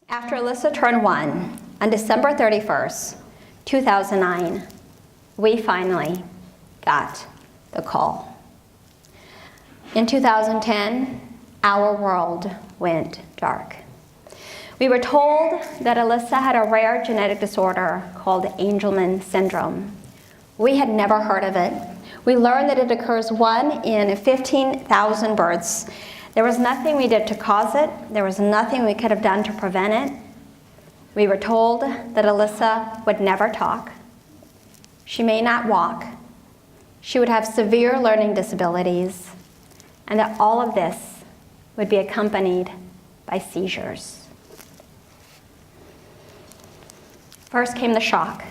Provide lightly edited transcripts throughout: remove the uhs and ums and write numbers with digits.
After Alyssa turned 1, on December 31st, 2009, we finally got the call. In 2010, our world went dark. We were told that Alyssa had a rare genetic disorder called Angelman syndrome. We had never heard of it. We learned that it occurs 1 in 15,000 births. There was nothing we did to cause it. There was nothing we could have done to prevent it. We were told that Alyssa would never talk. She may not walk. She would have severe learning disabilities, and that all of this would be accompanied by seizures. First came the shock,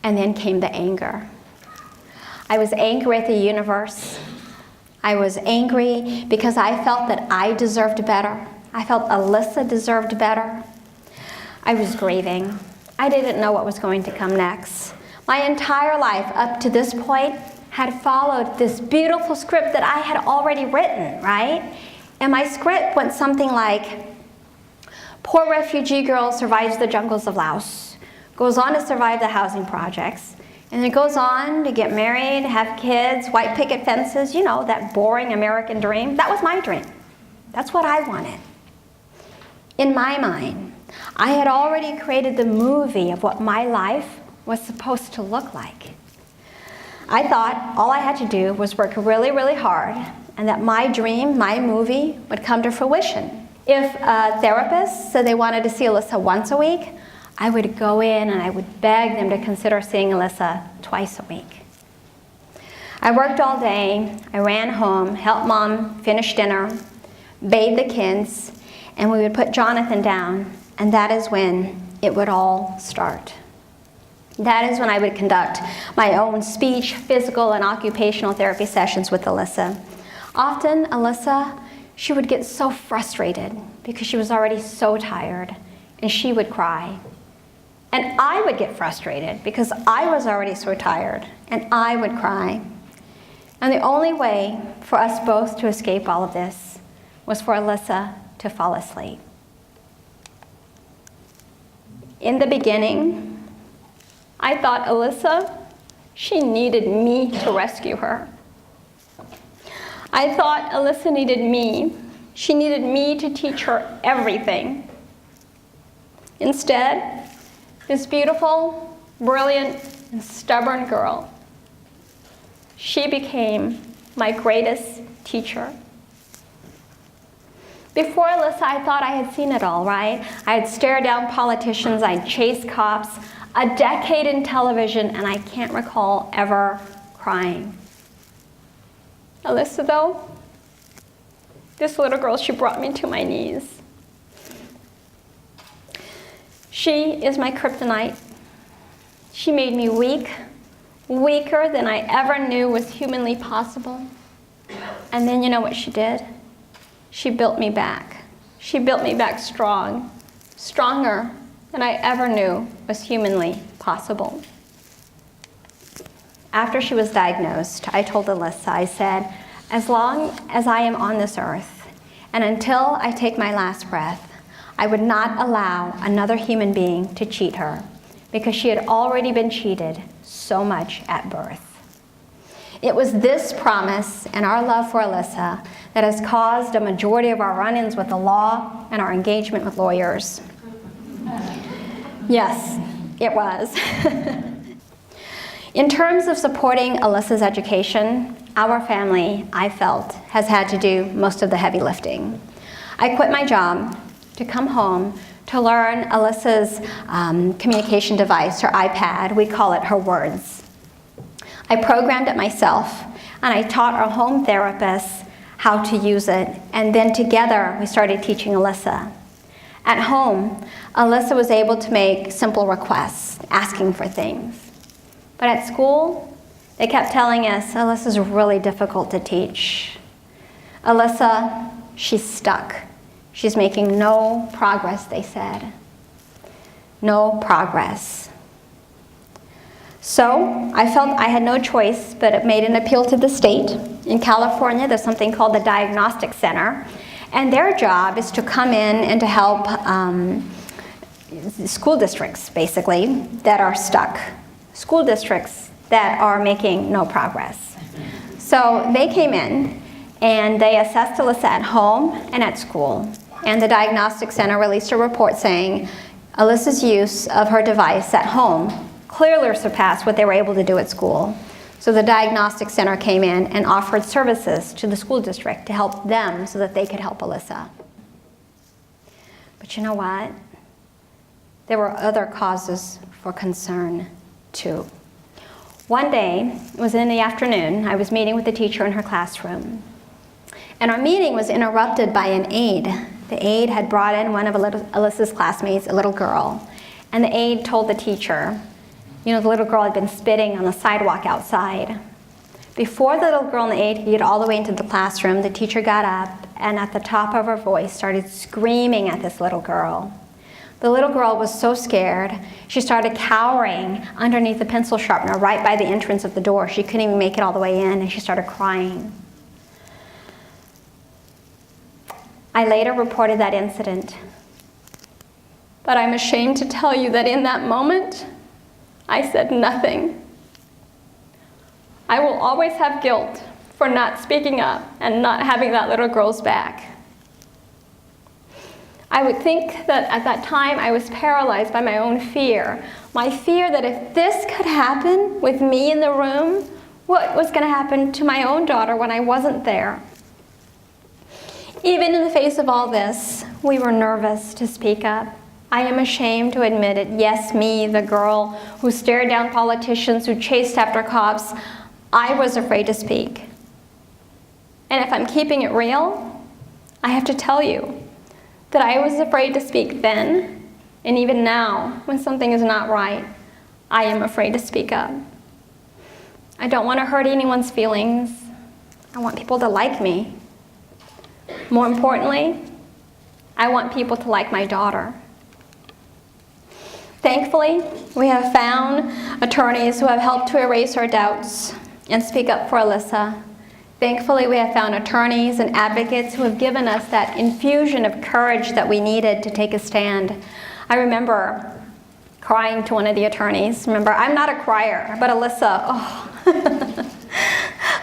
and then came the anger. I was angry at the universe. I was angry because I felt that I deserved better. I felt Alyssa deserved better. I was grieving. I didn't know what was going to come next. My entire life up to this point had followed this beautiful script that I had already written, right? And my script went something like, poor refugee girl survives the jungles of Laos, goes on to survive the housing projects, and then goes on to get married, have kids, white picket fences, you know, that boring American dream. That was my dream. That's what I wanted. In my mind, I had already created the movie of what my life was supposed to look like. I thought all I had to do was work really, really hard, and that my dream, my movie, would come to fruition. If a therapist said they wanted to see Alyssa once a week, I would go in and I would beg them to consider seeing Alyssa twice a week. I worked all day, I ran home, helped mom finish dinner, bathed the kids, and we would put Jonathan down, and that is when it would all start. That is when I would conduct my own speech, physical, and occupational therapy sessions with Alyssa. Often, Alyssa, she would get so frustrated because she was already so tired, and she would cry. And I would get frustrated because I was already so tired, and I would cry. And the only way for us both to escape all of this was for Alyssa to fall asleep. In the beginning, I thought Alyssa, she needed me to rescue her. I thought Alyssa needed me. She needed me to teach her everything. Instead, this beautiful, brilliant, and stubborn girl, she became my greatest teacher. Before Alyssa, I thought I had seen it all, right? I had stared down politicians, I'd chased cops, a decade in television, and I can't recall ever crying. Alyssa, though, this little girl, she brought me to my knees. She is my kryptonite. She made me weak, weaker than I ever knew was humanly possible. And then you know what she did? She built me back. She built me back strong, stronger than I ever knew was humanly possible. After she was diagnosed, I told Alyssa, I said, as long as I am on this earth, and until I take my last breath, I would not allow another human being to cheat her, because she had already been cheated so much at birth. It was this promise and our love for Alyssa that has caused a majority of our run-ins with the law and our engagement with lawyers. Yes, it was. In terms of supporting Alyssa's education, our family, I felt, has had to do most of the heavy lifting. I quit my job to come home to learn Alyssa's communication device, her iPad. We call it her words. I programmed it myself, and I taught our home therapists how to use it, and then together we started teaching Alyssa. At home, Alyssa was able to make simple requests, asking for things. But at school, they kept telling us, Alyssa's really difficult to teach. Alyssa, she's stuck. She's making no progress, they said. No progress. So I felt I had no choice, but it made an appeal to the state. In California, there's something called the Diagnostic Center, And their job is to come in and to help school districts, basically, that are stuck. School districts that are making no progress. So they came in and they assessed Alyssa at home and at school. And the Diagnostic Center released a report saying Alyssa's use of her device at home clearly surpassed what they were able to do at school. So the Diagnostic Center came in and offered services to the school district to help them so that they could help Alyssa. But you know what? There were other causes for concern too. One day, it was in the afternoon, I was meeting with the teacher in her classroom. And our meeting was interrupted by an aide. The aide had brought in one of Alyssa's classmates, a little girl. And the aide told the teacher, you know, the little girl had been spitting on the sidewalk outside. Before the little girl and the aide could get all the way into the classroom, the teacher got up and at the top of her voice started screaming at this little girl. The little girl was so scared, she started cowering underneath the pencil sharpener right by the entrance of the door. She couldn't even make it all the way in, and she started crying. I later reported that incident. But I'm ashamed to tell you that in that moment, I said nothing. I will always have guilt for not speaking up and not having that little girl's back. I would think that at that time I was paralyzed by my own fear. My fear that if this could happen with me in the room, what was going to happen to my own daughter when I wasn't there? Even in the face of all this, we were nervous to speak up. I am ashamed to admit it. Yes, me, the girl who stared down politicians, who chased after cops, I was afraid to speak. And if I'm keeping it real, I have to tell you that I was afraid to speak then, and even now, when something is not right, I am afraid to speak up. I don't want to hurt anyone's feelings. I want people to like me. More importantly, I want people to like my daughter. Thankfully, we have found attorneys who have helped to erase our doubts and speak up for Alyssa. Thankfully, we have found attorneys and advocates who have given us that infusion of courage that we needed to take a stand. I remember crying to one of the attorneys. Remember, I'm not a crier, but Alyssa, oh.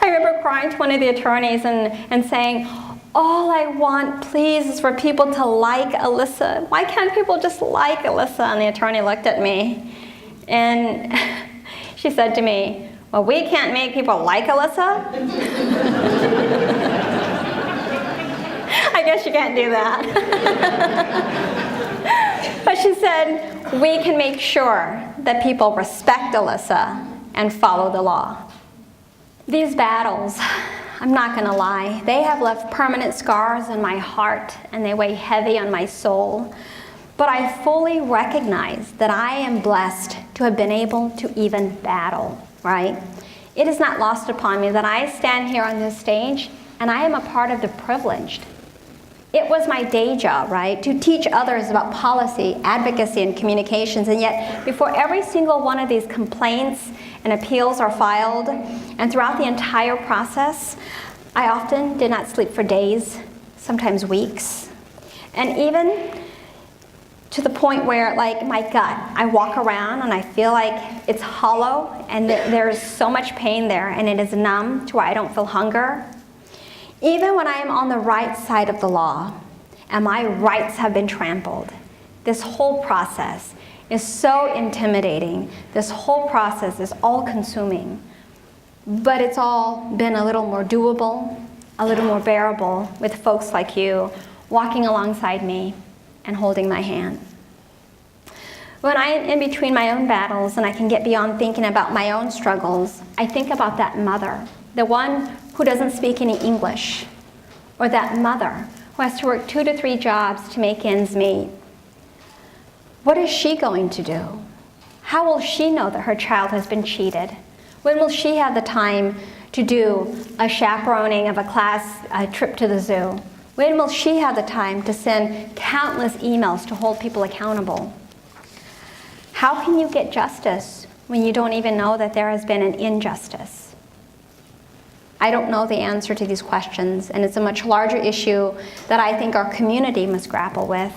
I remember crying to one of the attorneys and saying, all I want, please, is for people to like Alyssa. Why can't people just like Alyssa? And the attorney looked at me, and she said to me, well, we can't make people like Alyssa. I guess you can't do that. But she said, we can make sure that people respect Alyssa and follow the law. These battles, I'm not going to lie, they have left permanent scars in my heart and they weigh heavy on my soul. But I fully recognize that I am blessed to have been able to even battle, right? It is not lost upon me that I stand here on this stage and I am a part of the privileged. It was my day job, right, to teach others about policy, advocacy, and communications, and yet before every single one of these complaints and appeals are filed, and throughout the entire process, I often did not sleep for days, sometimes weeks, and even to the point where, like, my gut, I walk around and I feel like it's hollow, and there is so much pain there, and it is numb to where I don't feel hunger. Even when I am on the right side of the law and my rights have been trampled, this whole process is so intimidating. This whole process is all-consuming. But it's all been a little more doable, a little more bearable with folks like you walking alongside me and holding my hand. When I am in between my own battles and I can get beyond thinking about my own struggles, I think about that mother, the one who doesn't speak any English, or that mother who has to work 2 to 3 jobs to make ends meet. What is she going to do? How will she know that her child has been cheated? When will she have the time to do a chaperoning of a class trip to the zoo? When will she have the time to send countless emails to hold people accountable? How can you get justice when you don't even know that there has been an injustice? I don't know the answer to these questions, and it's a much larger issue that I think our community must grapple with.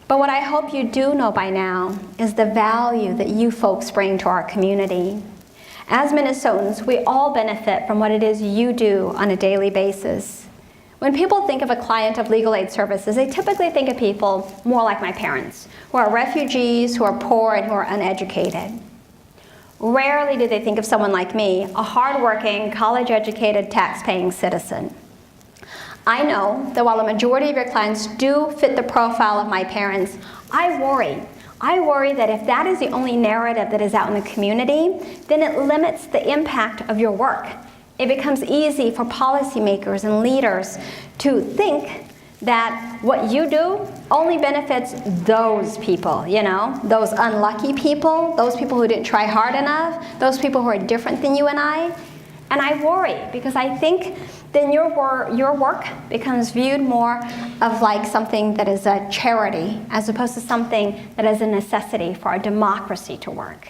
But what I hope you do know by now is the value that you folks bring to our community. As Minnesotans, we all benefit from what it is you do on a daily basis. When people think of a client of legal aid services, they typically think of people more like my parents, who are refugees, who are poor, and who are uneducated. Rarely do they think of someone like me, a hardworking, college-educated, tax-paying citizen. I know that while a majority of your clients do fit the profile of my parents, I worry. I worry that if that is the only narrative that is out in the community, then it limits the impact of your work. It becomes easy for policymakers and leaders to think that what you do only benefits those people, you know, those unlucky people, those people who didn't try hard enough, those people who are different than you and I. And I worry because I think then your work becomes viewed more of like something that is a charity as opposed to something that is a necessity for our democracy to work.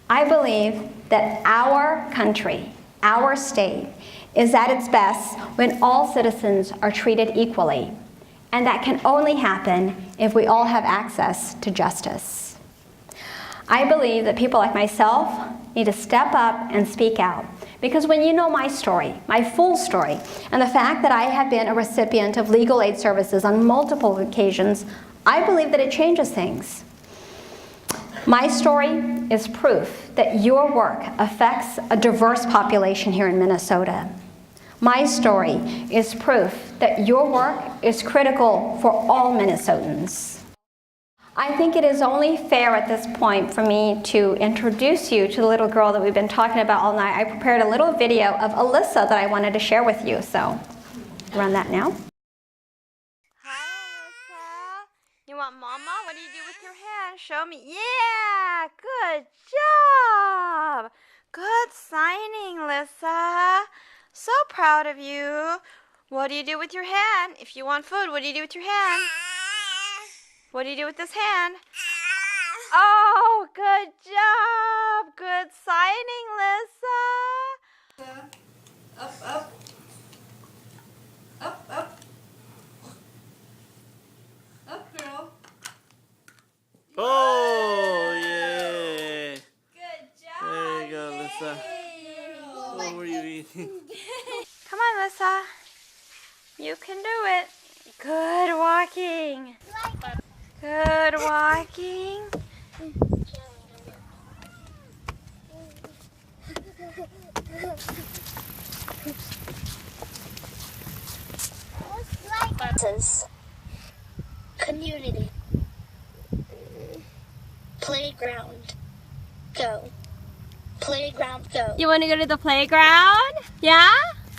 I believe that our country, our state, is at its best when all citizens are treated equally. And that can only happen if we all have access to justice. I believe that people like myself need to step up and speak out. Because when you know my story, my full story, and the fact that I have been a recipient of legal aid services on multiple occasions, I believe that it changes things. My story is proof that your work affects a diverse population here in Minnesota. My story is proof that your work is critical for all Minnesotans. I think it is only fair at this point for me to introduce you to the little girl that we've been talking about all night. I prepared a little video of Alyssa that I wanted to share with you, so run that now. Hi, Alyssa. You want mama? What do you do with your hand? Show me. Yeah, good job. Good signing, Alyssa. So proud of you. What do you do with your hand? If you want food, what do you do with your hand? What do you do with this hand? Oh, good job. Good signing, Alyssa. Up, up. Up, up. Up, girl. Oh, yeah. Good job. There you go, Alyssa. What were you eating? Come on, Alyssa. You can do it. Good walking. Good walking. Community. Playground. Go. Playground, go. You want to go to the playground? Yeah?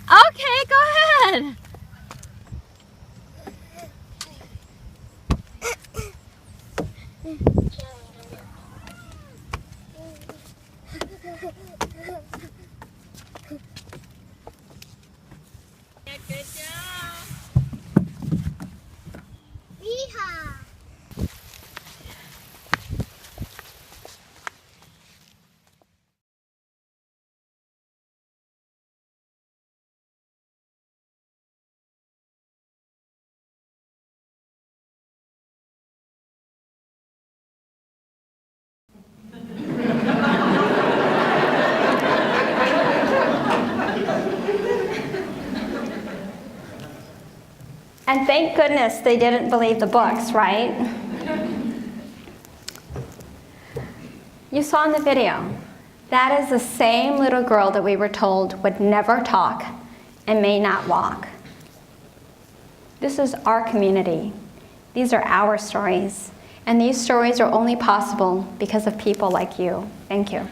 Okay, go ahead. Good job. Yeehaw. And thank goodness they didn't believe the books, right? You saw in the video, that is the same little girl that we were told would never talk and may not walk. This is our community. These are our stories. And these stories are only possible because of people like you. Thank you.